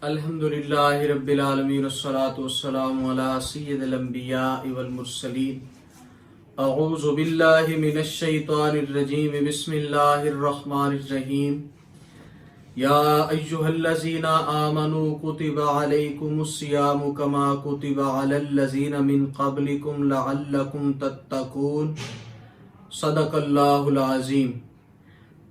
الحمدللہ رب العالمین والصلاة والسلام علی سید الانبیاء والمرسلین اعوذ باللہ من الشیطان الرجیم بسم اللہ الرحمن الرحیم یا ایہا الذین آمنوا کتب علیکم الصیام کما کتب علی الذین من قبلکم لعلکم تتقون صدق اللہ العظیم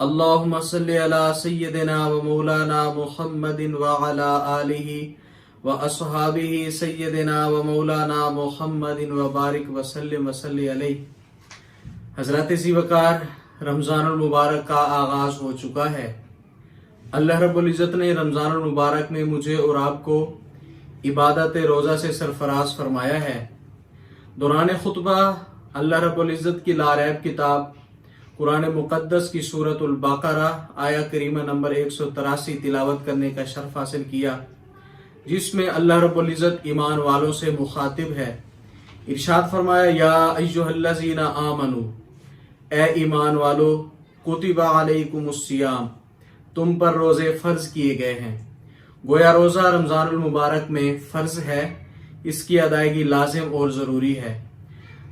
اللہم صلی علی سیدنا و مولانا محمد وعلی آلہ و اصحابہ سیدنا و مولانا محمد وبارک وسلم وصلی علیہ۔ حضرات ذی وقار، رمضان المبارک کا آغاز ہو چکا ہے۔ اللہ رب العزت نے رمضان المبارک میں مجھے اور آپ کو عبادت روزہ سے سرفراز فرمایا ہے۔ دوران خطبہ اللہ رب العزت کی لاریب کتاب قرآن مقدس کی سورۃ البقرہ آیہ کریمہ نمبر 183 تلاوت کرنے کا شرف حاصل کیا، جس میں اللہ رب العزت ایمان والوں سے مخاطب ہے۔ ارشاد فرمایا، یا ایہا الذین آمنو، اے ایمان والو، کتب علیکم الصیام، تم پر روزے فرض کیے گئے ہیں۔ گویا روزہ رمضان المبارک میں فرض ہے، اس کی ادائیگی لازم اور ضروری ہے۔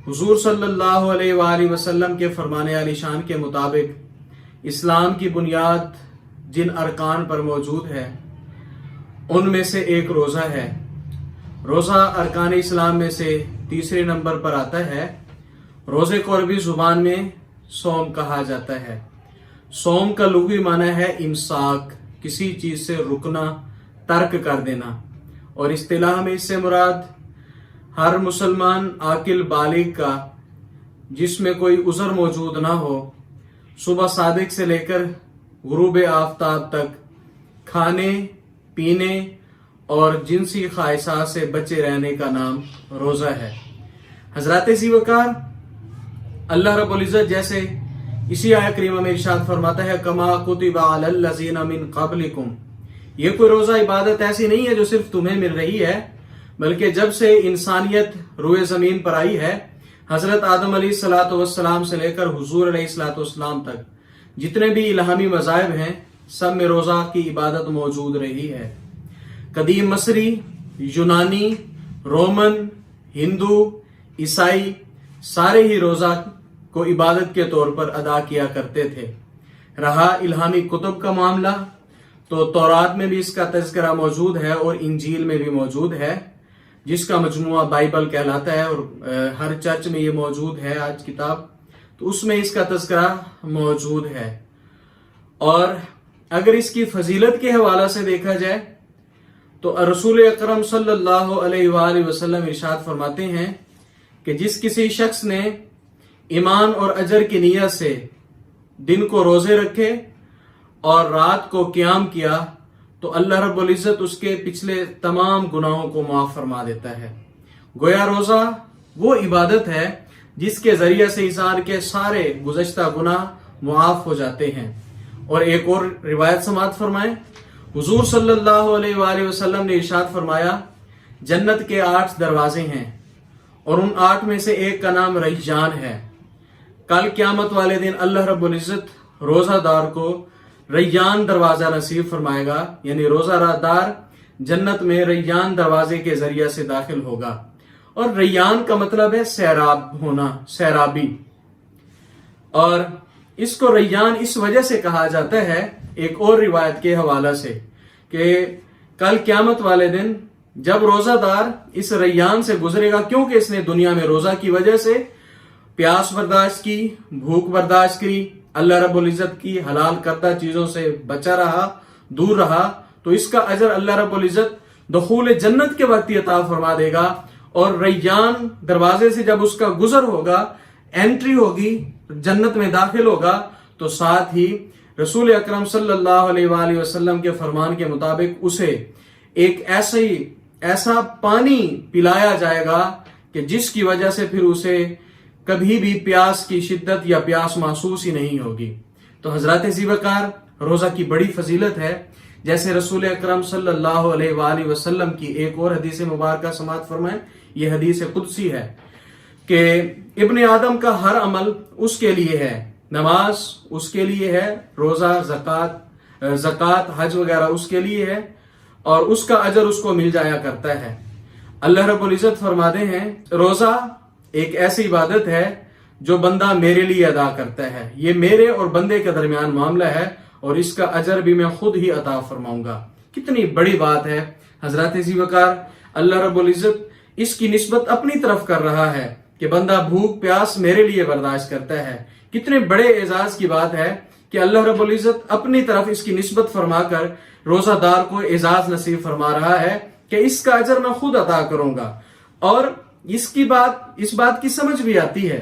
حضور صلی اللہ علیہ وآلہ وسلم کے فرمان عالی شان کے مطابق اسلام کی بنیاد جن ارکان پر موجود ہے ان میں سے ایک روزہ ہے۔ روزہ ارکان اسلام میں سے تیسرے نمبر پر آتا ہے۔ روزے کو عربی زبان میں صوم کہا جاتا ہے۔ صوم کا لغوی معنی ہے امساک، کسی چیز سے رکنا، ترک کر دینا، اور اصطلاح میں اس سے مراد ہر مسلمان عاقل بالغ کا جس میں کوئی عذر موجود نہ ہو، صبح صادق سے لے کر غروب آفتاب تک کھانے پینے اور جنسی خواہشات سے بچے رہنے کا نام روزہ ہے۔ حضرات ذی وقار، اللہ رب العزت جیسے اسی آیہ کریمہ میں ارشاد فرماتا ہے، کما کتب علی الذین من قبلکم، یہ کوئی روزہ عبادت ایسی نہیں ہے جو صرف تمہیں مل رہی ہے، بلکہ جب سے انسانیت روئے زمین پر آئی ہے، حضرت آدم علیہ الصلوۃ والسلام سے لے کر حضور علیہ الصلوۃ والسلام تک جتنے بھی الہامی مذاہب ہیں، سب میں روزہ کی عبادت موجود رہی ہے۔ قدیم مصری، یونانی، رومن، ہندو، عیسائی سارے ہی روزہ کو عبادت کے طور پر ادا کیا کرتے تھے۔ رہا الہامی کتب کا معاملہ، تو تورات میں بھی اس کا تذکرہ موجود ہے اور انجیل میں بھی موجود ہے، جس کا مجموعہ بائبل کہلاتا ہے، اور ہر چرچ میں یہ موجود ہے آج کتاب، تو اس میں اس کا تذکرہ موجود ہے۔ اور اگر اس کی فضیلت کے حوالے سے دیکھا جائے تو رسول اکرم صلی اللہ علیہ وآلہ وسلم ارشاد فرماتے ہیں کہ جس کسی شخص نے ایمان اور اجر کی نیت سے دن کو روزے رکھے اور رات کو قیام کیا تو اللہ رب العزت اس کے پچھلے تمام گناہوں کو معاف فرما دیتا ہے۔ گویا روزہ وہ عبادت ہے جس کے ذریعے سے انسان کے سارے گزشتہ گناہ معاف ہو جاتے ہیں۔ اور ایک اور روایت سماعت فرمائیں، حضور صلی اللہ علیہ وآلہ وسلم نے ارشاد فرمایا، جنت کے 8 دروازے ہیں اور ان 8 میں سے ایک کا نام ریان ہے۔ کل قیامت والے دن اللہ رب العزت روزہ دار کو ریان دروازہ نصیب فرمائے گا، یعنی روزہ دار جنت میں ریان دروازے کے ذریعے سے داخل ہوگا۔ اور ریان کا مطلب ہے سیراب ہونا، سیرابی، اور اس کو ریان اس وجہ سے کہا جاتا ہے ایک اور روایت کے حوالے سے کہ کل قیامت والے دن جب روزہ دار اس ریان سے گزرے گا، کیونکہ اس نے دنیا میں روزہ کی وجہ سے پیاس برداشت کی، بھوک برداشت کی، اللہ رب العزت کی حلال کردہ چیزوں سے بچا رہا، دور رہا، تو اس کا اجر اللہ رب العزت دخول جنت کے وقت عطا فرما دے گا۔ اور ریان دروازے سے جب اس کا گزر ہوگا، انٹری ہوگی، جنت میں داخل ہوگا، تو ساتھ ہی رسول اکرم صلی اللہ علیہ وآلہ وسلم کے فرمان کے مطابق اسے ایک ایسا پانی پلایا جائے گا کہ جس کی وجہ سے پھر اسے کبھی بھی پیاس کی شدت یا پیاس محسوس ہی نہیں ہوگی۔ تو حضرات ذی وقار، روزہ کی بڑی فضیلت ہے، جیسے رسول اکرم صلی اللہ علیہ وآلہ وسلم کی ایک اور حدیث مبارکہ سماعت فرمائیں، یہ حدیث قدسی ہے کہ ابن آدم کا ہر عمل اس کے لیے ہے، نماز اس کے لیے ہے، روزہ، زکوٰۃ، حج وغیرہ اس کے لیے ہے، اور اس کا اجر اس کو مل جایا کرتا ہے۔ اللہ رب العزت فرماتے ہیں روزہ ایک ایسی عبادت ہے جو بندہ میرے لیے ادا کرتا ہے، یہ میرے اور بندے کے درمیان معاملہ ہے اور اس کا اجر بھی میں خود ہی عطا فرماؤں گا۔ کتنی بڑی بات ہے حضرات ذی وقار، اللہ رب العزت اس کی نسبت اپنی طرف کر رہا ہے کہ بندہ بھوک پیاس میرے لیے برداشت کرتا ہے۔ کتنے بڑے اعزاز کی بات ہے کہ اللہ رب العزت اپنی طرف اس کی نسبت فرما کر روزہ دار کو اعزاز نصیب فرما رہا ہے کہ اس کا اجر میں خود عطا کروں گا۔ اور اس بات کی سمجھ بھی آتی ہے،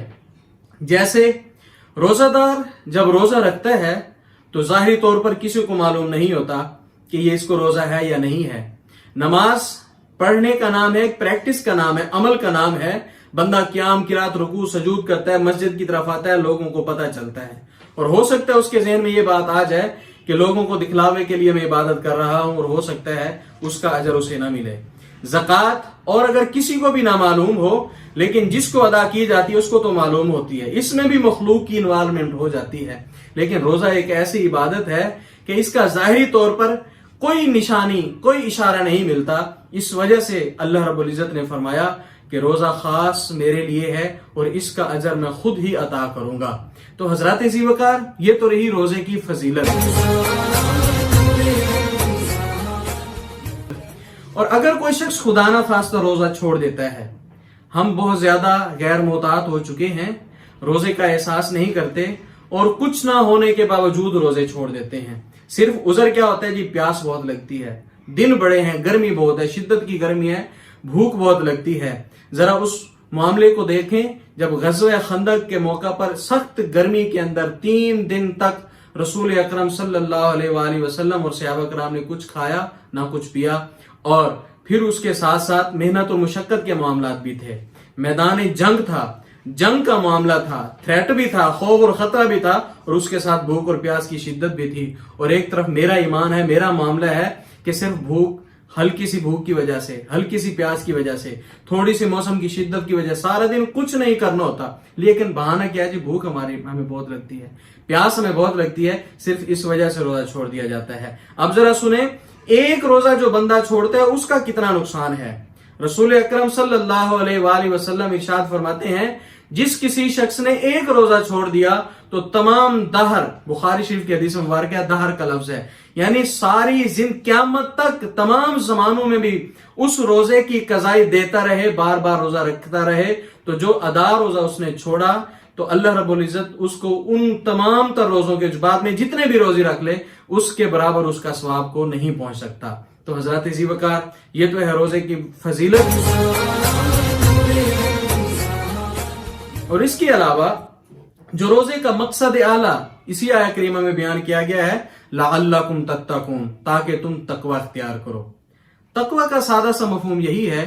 جیسے روزہ دار جب روزہ رکھتا ہے تو ظاہری طور پر کسی کو معلوم نہیں ہوتا کہ یہ اس کو روزہ ہے یا نہیں ہے۔ نماز پڑھنے کا نام ہے، پریکٹس کا نام ہے، عمل کا نام ہے۔ بندہ قیام قرات رکوع سجود کرتا ہے، مسجد کی طرف آتا ہے، لوگوں کو پتہ چلتا ہے اور ہو سکتا ہے اس کے ذہن میں یہ بات آ جائے کہ لوگوں کو دکھلاوے کے لیے میں عبادت کر رہا ہوں، اور ہو سکتا ہے اس کا اجر اسے نہ ملے۔ زکوٰۃ اور اگر کسی کو بھی نہ معلوم ہو لیکن جس کو ادا کی جاتی ہے اس کو تو معلوم ہوتی ہے، اس میں بھی مخلوق کی انوالومنٹ ہو جاتی ہے۔ لیکن روزہ ایک ایسی عبادت ہے کہ اس کا ظاہری طور پر کوئی نشانی، کوئی اشارہ نہیں ملتا۔ اس وجہ سے اللہ رب العزت نے فرمایا کہ روزہ خاص میرے لیے ہے اور اس کا اجر میں خود ہی عطا کروں گا۔ تو حضرات ذی وقار، یہ تو رہی روزے کی فضیلت۔ اور اگر کوئی شخص خدا نہ خواستہ روزہ چھوڑ دیتا ہے، ہم بہت زیادہ غیر محتاط ہو چکے ہیں، روزے کا احساس نہیں کرتے اور کچھ نہ ہونے کے باوجود روزے چھوڑ دیتے ہیں۔ صرف عذر کیا ہوتا ہے جی؟ پیاس بہت لگتی ہے، دن بڑے ہیں، گرمی بہت ہے، شدت کی گرمی ہے، بھوک بہت لگتی ہے۔ ذرا اس معاملے کو دیکھیں جب غزوہ خندق کے موقع پر سخت گرمی کے اندر 3 دن تک رسول اکرم صلی اللہ علیہ وآلہ وسلم اور صحابہ کرام نے کچھ کھایا نہ کچھ پیا، اور پھر اس کے ساتھ ساتھ محنت و مشقت کے معاملات بھی تھے، میدان جنگ تھا، جنگ کا معاملہ تھا، تھریٹ بھی تھا، خوف اور خطرہ بھی تھا، اور اس کے ساتھ بھوک اور پیاس کی شدت بھی تھی۔ اور ایک طرف میرا ایمان ہے، میرا معاملہ ہے کہ صرف بھوک، ہلکی سی بھوک کی وجہ سے، ہلکی سی پیاس کی وجہ سے، تھوڑی سی موسم کی شدت کی وجہ سے سارا دن کچھ نہیں کرنا ہوتا، لیکن بہانہ کیا ہے جی؟ بھوک ہمیں بہت لگتی ہے، پیاس ہمیں بہت لگتی ہے، صرف اس وجہ سے روزہ چھوڑ دیا جاتا ہے۔ اب ذرا سنیں، ایک روزہ جو بندہ چھوڑتا ہے اس کا کتنا نقصان ہے۔ رسول اکرم صلی اللہ علیہ وآلہ وسلم ارشاد فرماتے ہیں جس کسی شخص نے ایک روزہ چھوڑ دیا تو تمام دہر، بخاری شریف کی حدیث مبارک ہے، دہر کا لفظ ہے، یعنی ساری قیامت تک تمام زمانوں میں بھی اس روزے کی قضائی دیتا رہے، بار بار روزہ رکھتا رہے، تو جو ادا روزہ اس نے چھوڑا تو اللہ رب العزت اس کو ان تمام تر روزوں کے بعد میں جتنے بھی روزے رکھ لے اس کے برابر اس کا ثواب کو نہیں پہنچ سکتا۔ تو حضرات ذی وقار، یہ تو ہے روزے کی فضیلت۔ اور اس کے علاوہ جو روزے کا مقصد اعلیٰ اسی آیت کریمہ میں بیان کیا گیا ہے، لعلکم تتقون، تاکہ تم تقوی اختیار کرو۔ تقوی کا سادہ سا مفہوم یہی ہے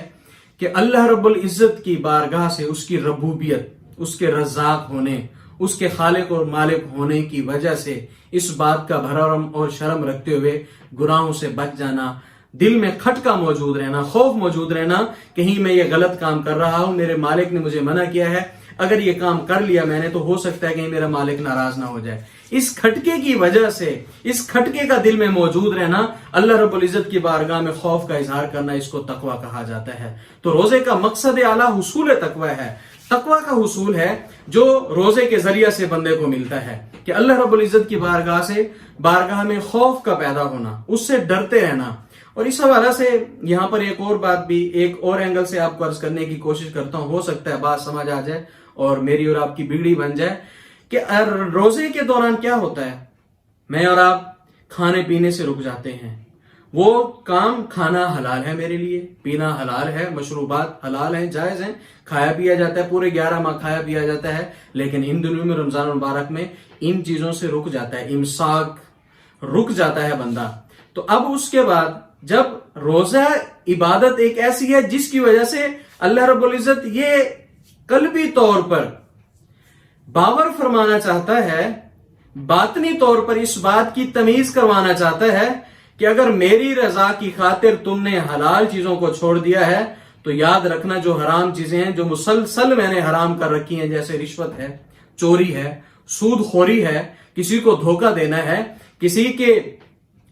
کہ اللہ رب العزت کی بارگاہ سے اس کی ربوبیت، اس کے رزاق ہونے، اس کے خالق اور مالک ہونے کی وجہ سے اس بات کا بھرم اور شرم رکھتے ہوئے گناہوں سے بچ جانا، دل میں کھٹکا موجود رہنا، خوف موجود رہنا، کہیں میں یہ غلط کام کر رہا ہوں، میرے مالک نے مجھے منع کیا ہے، اگر یہ کام کر لیا میں نے تو ہو سکتا ہے کہ میرا مالک ناراض نہ ہو جائے۔ اس کھٹکے کی وجہ سے، اس کھٹکے کا دل میں موجود رہنا، اللہ رب العزت کی بارگاہ میں خوف کا اظہار کرنا، اس کو تقوی کہا جاتا ہے۔ تو روزے کا مقصد اعلیٰ حصول تقوی ہے۔ تقوی کا حصول ہے جو روزے کے ذریعے سے بندے کو ملتا ہے کہ اللہ رب العزت کی بارگاہ میں خوف کا پیدا ہونا، اس سے ڈرتے رہنا۔ اور اس حوالے سے یہاں پر ایک اور بات بھی، ایک اور اینگل سے آپ کو عرض کرنے کی کوشش کرتا ہوں، ہو سکتا ہے بات سمجھ آ جائے اور میری اور آپ کی بگڑی بن جائے کہ روزے کے دوران کیا ہوتا ہے، میں اور آپ کھانے پینے سے رک جاتے ہیں۔ وہ کام، کھانا حلال ہے میرے لیے، پینا حلال ہے، مشروبات حلال ہیں، جائز ہیں، کھایا پیا جاتا ہے، پورے 11 ماہ کھایا پیا جاتا ہے، لیکن ان دنوں میں رمضان المبارک میں ان چیزوں سے رک جاتا ہے، امساک، رک جاتا ہے بندہ۔ تو اب اس کے بعد جب روزہ عبادت ایک ایسی ہے جس کی وجہ سے اللہ رب العزت یہ قلبی طور پر باور فرمانا چاہتا ہے، باطنی طور پر اس بات کی تمیز کروانا چاہتا ہے کہ اگر میری رضا کی خاطر تم نے حلال چیزوں کو چھوڑ دیا ہے تو یاد رکھنا جو حرام چیزیں ہیں، جو مسلسل میں نے حرام کر رکھی ہیں، جیسے رشوت ہے، چوری ہے، سود خوری ہے، کسی کو دھوکہ دینا ہے، کسی کے